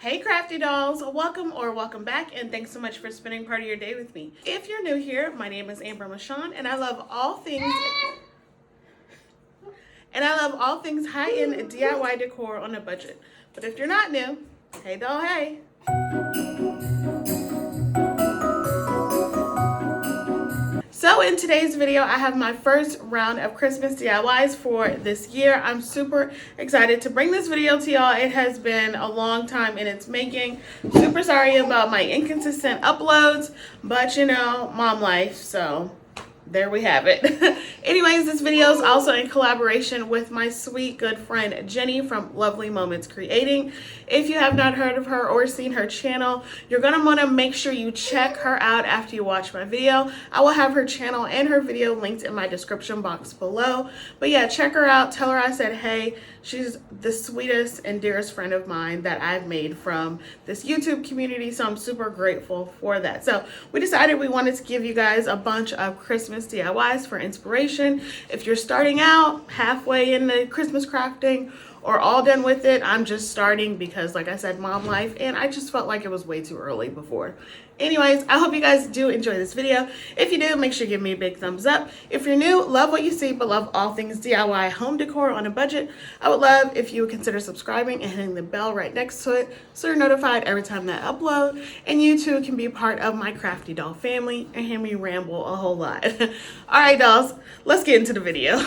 Hey Crafty Dolls, welcome back, and thanks so much for spending part of your day with me. If you're new here, my name is Michawn, and I love all things high-end DIY decor on a budget. But if you're not new, hey doll, hey. So in today's video, I have my first round of Christmas DIYs for this year. I'm super excited to bring this video to y'all. It has been a long time in its making. Super sorry about my inconsistent uploads, but you know, mom life, so there we have it. Anyways, this video is also in collaboration with my sweet good friend Jenny from Lovely Moments Creating. If you have not heard of her or seen her channel, you're gonna want to make sure you check her out after you watch my video. I will have her channel and her video linked in my description box below. But yeah, check her out, tell her I said hey. She's the sweetest and dearest friend of mine that I've made from this YouTube community, so I'm super grateful for that. So we decided we wanted to give you guys a bunch of Christmas DIYs for inspiration. If you're starting out halfway in the Christmas crafting or all done with it, I'm just starting because, like I said, mom life, and I just felt like it was way too early before. Anyways, I hope you guys do enjoy this video. If you do, make sure you give me a big thumbs up. If you're new, love what you see, but love all things DIY home decor on a budget, I would love if you would consider subscribing and hitting the bell right next to it so you're notified every time that I upload, and you too can be part of my Crafty Doll family and hear me ramble a whole lot. All right, dolls, let's get into the video.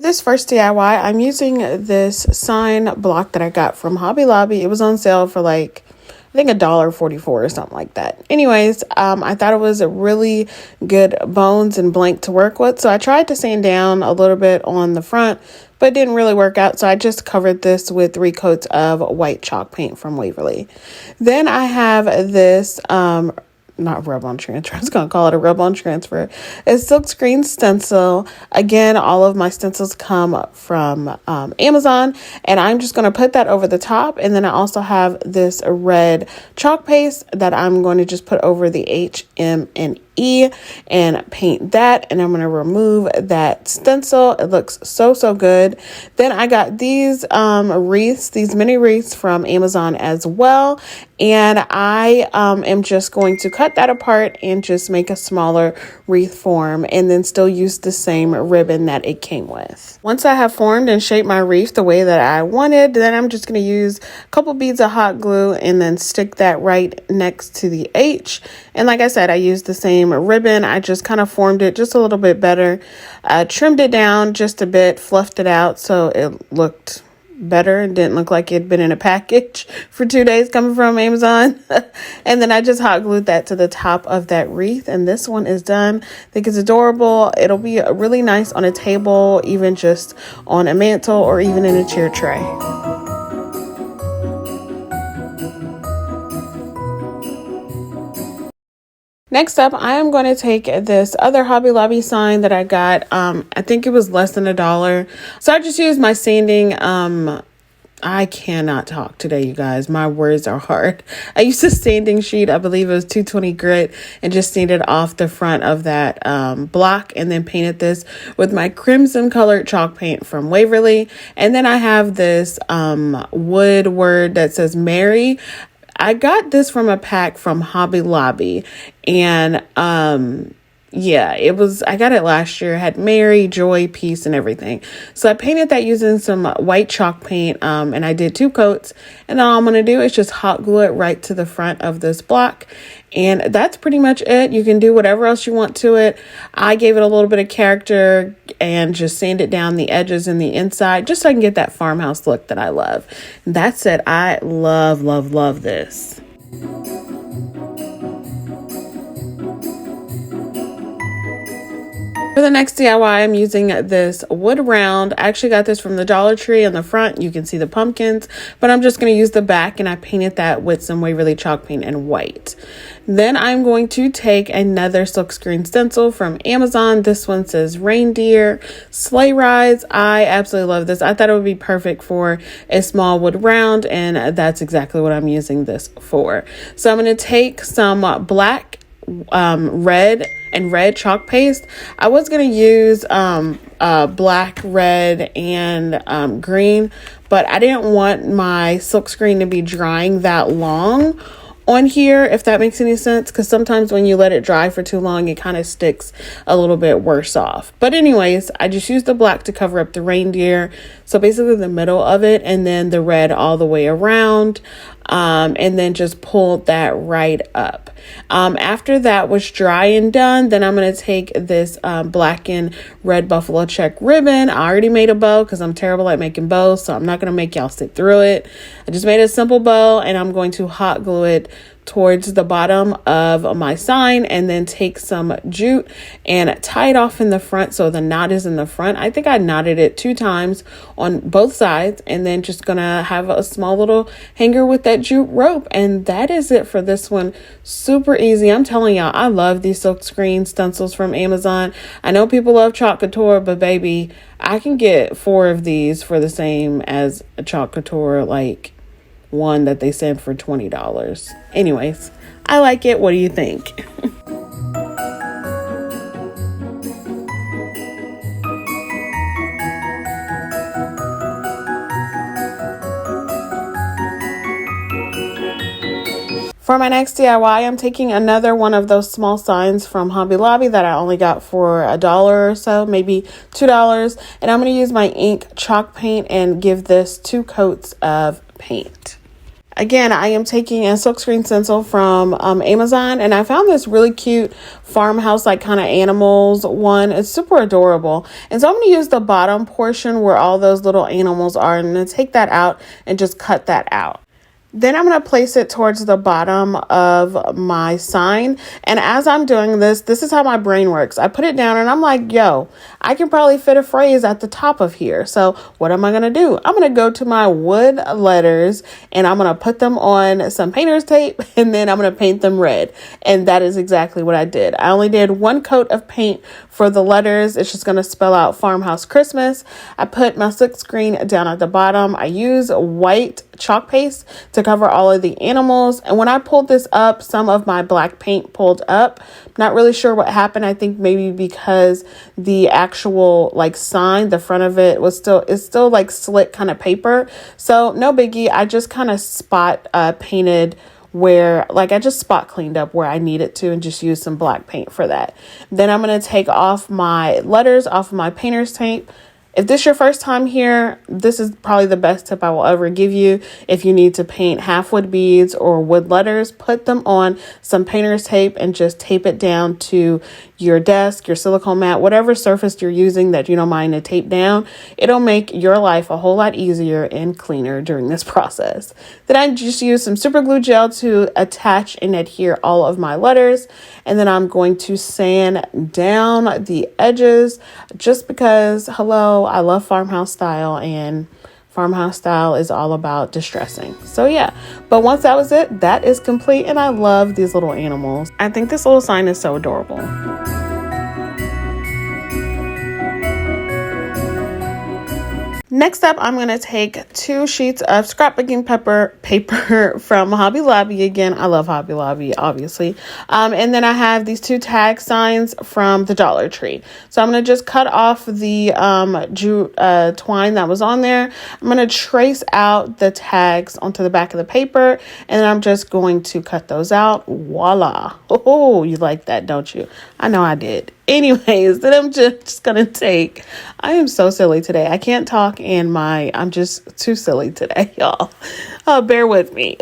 This first DIY, I'm using this sign block that I got from Hobby Lobby. It was on sale for like, I think $1.44 or something like that. Anyways, I thought it was a really good bones and blank to work with. So I tried to sand down a little bit on the front, but it didn't really work out. So I just covered this with 3 coats of white chalk paint from Waverly. Then I have this, not rub-on transfer, I was going to call it a rub-on transfer. It's silkscreen stencil. Again, all of my stencils come from Amazon, and I'm just going to put that over the top. And then I also have this red chalk paste that I'm going to just put over the H, M, and E and paint that, and I'm going to remove that stencil. It looks so good. Then I got these wreaths, these mini wreaths from Amazon as well, and I am just going to cut that apart and just make a smaller wreath form, and then still use the same ribbon that it came with. Once I have formed and shaped my wreath the way that I wanted, then I'm just going to use a couple beads of hot glue and then stick that right next to the H. And like I said, I used the same ribbon. I just kind of formed it just a little bit better, trimmed it down just a bit, fluffed it out so it looked better and didn't look like it had been in a package for 2 days coming from Amazon. And then I just hot glued that to the top of that wreath, and this one is done. I think it's adorable. It'll be really nice on a table, even just on a mantle or even in a chair tray. Next up, I am going to take this other Hobby Lobby sign that I got. I think it was less than $1. So I just used my sanding. I cannot talk today, you guys. My words are hard. I used a sanding sheet. I believe it was 220 grit, and just sanded off the front of that block, and then painted this with my crimson colored chalk paint from Waverly. And then I have this wood word that says Mary. I got this from a pack from Hobby Lobby, and yeah, I got it last year. It had Mary, joy, peace, and everything. So I painted that using some white chalk paint, and I did 2 coats. And then all I'm going to do is just hot glue it right to the front of this block. And that's pretty much it. You can do whatever else you want to it. I gave it a little bit of character and just sanded down the edges and the inside just so I can get that farmhouse look that I love. And that's it. I love this. For the next DIY, I'm using this wood round. I actually got this from the Dollar Tree. On the front, you can see the pumpkins, but I'm just going to use the back, and I painted that with some Waverly chalk paint and white. Then I'm going to take another silkscreen stencil from Amazon. This one says reindeer, sleigh rides. I absolutely love this. I thought it would be perfect for a small wood round, and that's exactly what I'm using this for. So I'm going to take some black red chalk paste. I was going to use black, red, and green, but I didn't want my silkscreen to be drying that long on here, if that makes any sense, because sometimes when you let it dry for too long, it kind of sticks a little bit worse off. But anyways, I just used the black to cover up the reindeer, so basically the middle of it, and then the red all the way around, and then just pulled that right up. After that was dry and done, then I'm going to take this black and red buffalo check ribbon. I already made a bow because I'm terrible at making bows, so I'm not going to make y'all sit through it. I just made a simple bow, and I'm going to hot glue it towards the bottom of my sign, and then take some jute and tie it off in the front so the knot is in the front. I think I knotted it 2 times on both sides, and then just gonna have a small little hanger with that jute rope, and that is it for this one. Super easy. I'm telling y'all, I love these silkscreen stencils from Amazon. I know people love Chalk Couture, but baby, I can get 4 of these for the same as a Chalk Couture, like one that they send for $20. Anyways, I like it. What do you think? For my next DIY, I'm taking another one of those small signs from Hobby Lobby that I only got for $1 or so, maybe $2. And I'm going to use my ink chalk paint and give this 2 coats of paint. Again, I am taking a silkscreen stencil from Amazon, and I found this really cute farmhouse, like kind of animals one. It's super adorable. And so I'm going to use the bottom portion where all those little animals are, and I'm going to take that out and just cut that out. Then I'm going to place it towards the bottom of my sign. And as I'm doing this, this is how my brain works. I put it down and I'm like, yo, I can probably fit a phrase at the top of here. So what am I going to do? I'm going to go to my wood letters and I'm going to put them on some painter's tape, and then I'm going to paint them red. And that is exactly what I did. I only did 1 coat of paint for the letters. It's just going to spell out Farmhouse Christmas. I put my silkscreen down at the bottom. I use white chalk paste to cover all of the animals. And when I pulled this up, some of my black paint pulled up. Not really sure what happened. I think maybe because the actual like sign, the front of it was still like slick kind of paper. So no biggie. I just kind of spot painted where, like, I just spot cleaned up where I needed to and just use some black paint for that. Then I'm going to take off my letters off of my painter's tape. If this is your first time here, this is probably the best tip I will ever give you. If you need to paint half wood beads or wood letters, put them on some painter's tape and just tape it down to your desk, your silicone mat, whatever surface you're using that you don't mind to tape down. It'll make your life a whole lot easier and cleaner during this process. Then I just use some super glue gel to attach and adhere all of my letters. And then I'm going to sand down the edges just because, hello, I love farmhouse style, and farmhouse style is all about distressing. So yeah, but once that was it, that is complete, and I love these little animals. I think this little sign is so adorable. Next up, I'm going to take 2 sheets of scrapbooking paper from Hobby Lobby. Again, I love Hobby Lobby, obviously. And then I have these 2 tag signs from the Dollar Tree. So I'm going to just cut off the jute twine that was on there. I'm going to trace out the tags onto the back of the paper, and then I'm just going to cut those out. Voila. Oh, you like that, don't you? I know I did. Anyways, then I'm just going to I am so silly today. I can't talk and I'm just too silly today, y'all. Bear with me.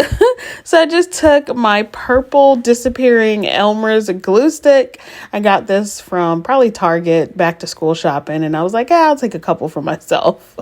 So I just took my purple disappearing Elmer's glue stick. I got this from probably Target back to school shopping, and I was like, I'll take a couple for myself.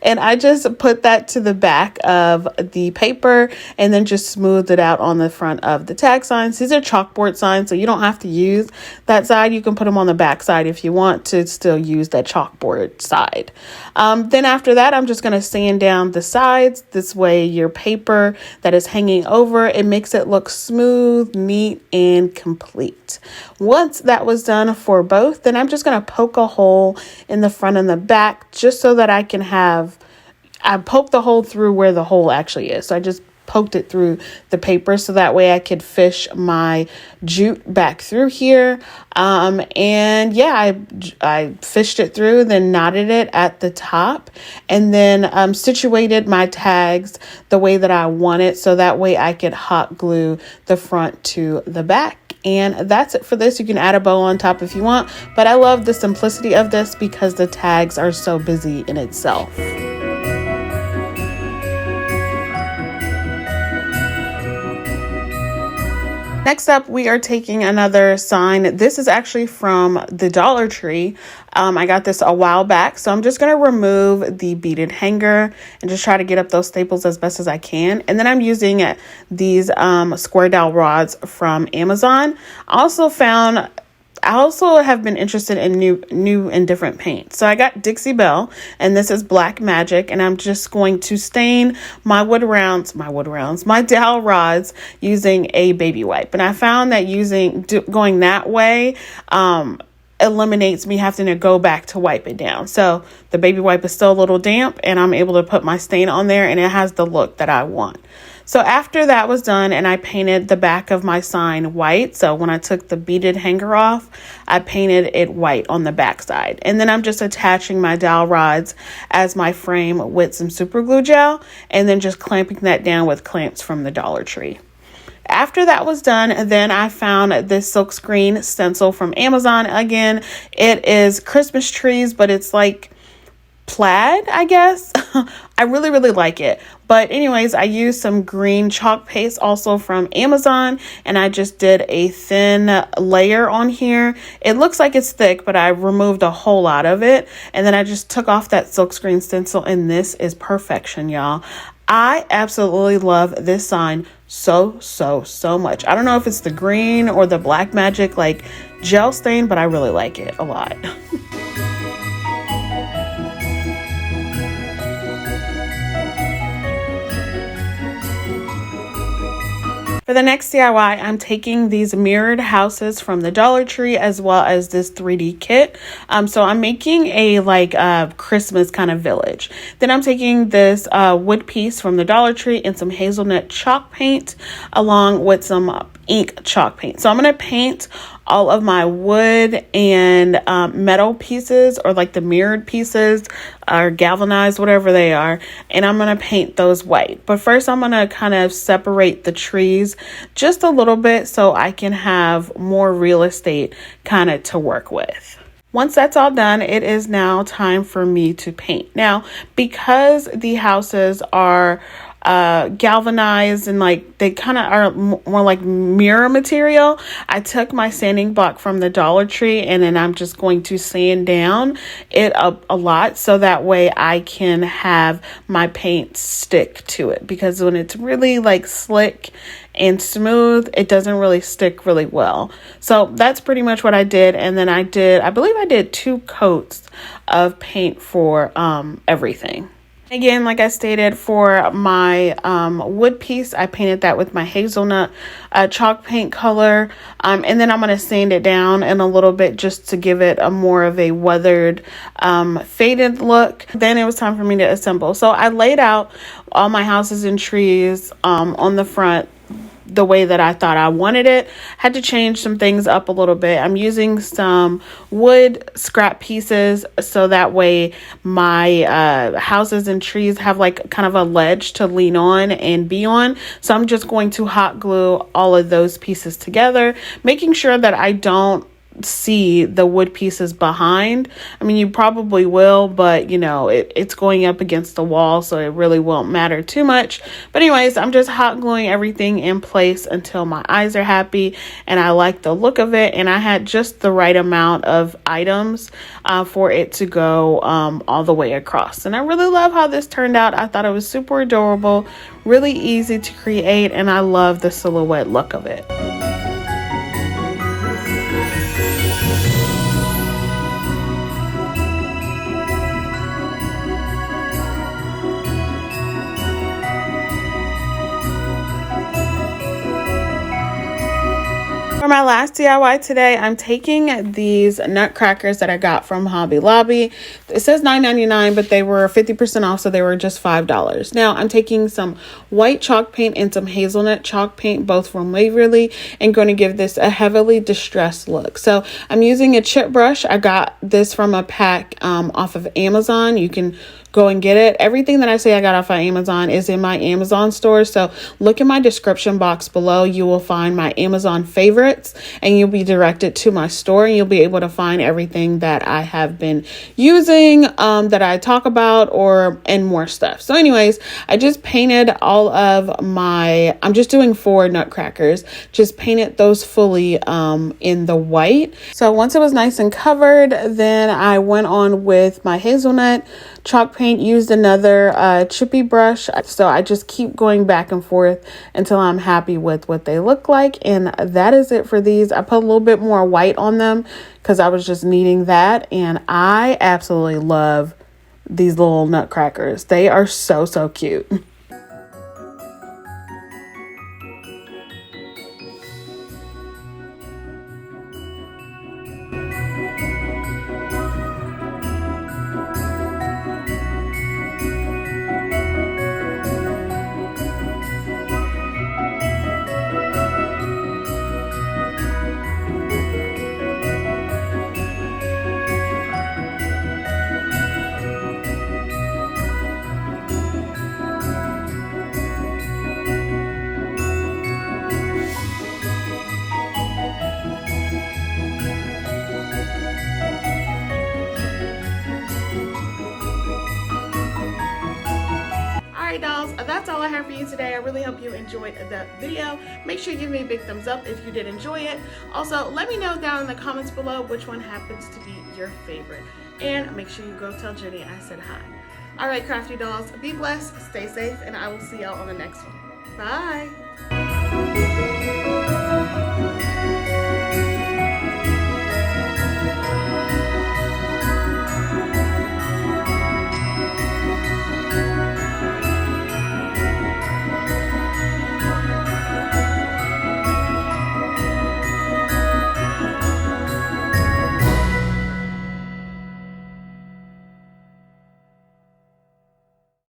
And I just put that to the back of the paper and then just smoothed it out on the front of the tag signs. These are chalkboard signs, so you don't have to use that side. You can put them on the back side if you want to still use that chalkboard side. Then after that, I'm just going to sand down the sides. This way your paper that is hanging over, it makes it look smooth, neat, and complete. Once that was done for both, then I'm just going to poke a hole in the front and the back just so that I poked the hole through where the hole actually is. So I just poked it through the paper so that way I could fish my jute back through here. And yeah, I fished it through, then knotted it at the top, and then situated my tags the way that I want it so that way I could hot glue the front to the back. And that's it for this. You can add a bow on top if you want, but I love the simplicity of this because the tags are so busy in itself. Next up, we are taking another sign. This is actually from the Dollar Tree. I got this a while back, so I'm just going to remove the beaded hanger and just try to get up those staples as best as I can. And then I'm using these square dowel rods from Amazon. I also have been interested in new and different paint. So I got Dixie Belle, and this is Black Magic, and I'm just going to stain my dowel rods using a baby wipe. And I found that going that way eliminates me having to go back to wipe it down. So the baby wipe is still a little damp, and I'm able to put my stain on there, and it has the look that I want. So after that was done and I painted the back of my sign white, so when I took the beaded hanger off, I painted it white on the back side. And then I'm just attaching my dowel rods as my frame with some super glue gel and then just clamping that down with clamps from the Dollar Tree. After that was done, then I found this silkscreen stencil from Amazon. Again, it is Christmas trees, but it's like plaid, I guess. I really like it. But anyways, I used some green chalk paste also from Amazon, and I just did a thin layer on here. It looks like it's thick, but I removed a whole lot of it, and then I just took off that silkscreen stencil, and this is perfection, y'all. I absolutely love this sign so much. I don't know if it's the green or the Black Magic like gel stain, but I really like it a lot. For the next DIY, I'm taking these mirrored houses from the Dollar Tree as well as this 3D kit. So I'm making a Christmas kind of village. Then I'm taking this wood piece from the Dollar Tree and some hazelnut chalk paint along with some ink chalk paint. So I'm going to paint all of my wood and metal pieces, or like the mirrored pieces or galvanized, whatever they are, and I'm going to paint those white. But first I'm going to kind of separate the trees just a little bit so I can have more real estate kind of to work with. Once that's all done, it is now time for me to paint. Now, because the houses are galvanized and like they kind of are more like mirror material, I took my sanding block from the Dollar Tree and then I'm just going to sand down it a lot so that way I can have my paint stick to it, because when it's really like slick and smooth, it doesn't really stick really well. So that's pretty much what I did. And then I believe I did 2 coats of paint for everything. Again, like I stated, for my wood piece, I painted that with my hazelnut chalk paint color. And then I'm going to sand it down in a little bit just to give it a more of a weathered, faded look. Then it was time for me to assemble. So I laid out all my houses and trees on the front the way that I thought I wanted it. Had to change some things up a little bit. I'm using some wood scrap pieces so that way my houses and trees have like kind of a ledge to lean on and be on. So I'm just going to hot glue all of those pieces together, making sure that I don't see the wood pieces behind. I mean, you probably will, but you know, it's going up against the wall, so it really won't matter too much. But anyways, I'm just hot gluing everything in place until my eyes are happy and I like the look of it. And I had just the right amount of items for it to go all the way across. And I really love how this turned out. I thought it was super adorable, really easy to create, and I love the silhouette look of it. For my last DIY today, I'm taking these nutcrackers that I got from Hobby Lobby. It says $9.99, but they were 50% off, so they were just $5. Now, I'm taking some white chalk paint and some hazelnut chalk paint, both from Waverly, and going to give this a heavily distressed look. So I'm using a chip brush. I got this from a pack off of Amazon. You can go and get it. Everything that I say I got off of Amazon is in my Amazon store. So look in my description box below. You will find my Amazon favorites and you'll be directed to my store and you'll be able to find everything that I have been using, that I talk about and more stuff. So anyways, I just painted all of I'm just doing 4 nutcrackers, just painted those fully in the white. So once it was nice and covered, then I went on with my hazelnut chalk paint, used another chippy brush. So I just keep going back and forth until I'm happy with what they look like. And that is it for these. I put a little bit more white on them because I was just needing that. And I absolutely love these little nutcrackers. They are so, so cute. Dolls, that's all I have for you today. I really hope you enjoyed the video. Make sure you give me a big thumbs up if you did enjoy it. Also, let me know down in the comments below which one happens to be your favorite. And make sure you go tell Jenny I said hi. All right, Crafty Dolls, be blessed, stay safe, and I will see y'all on the next one. Bye.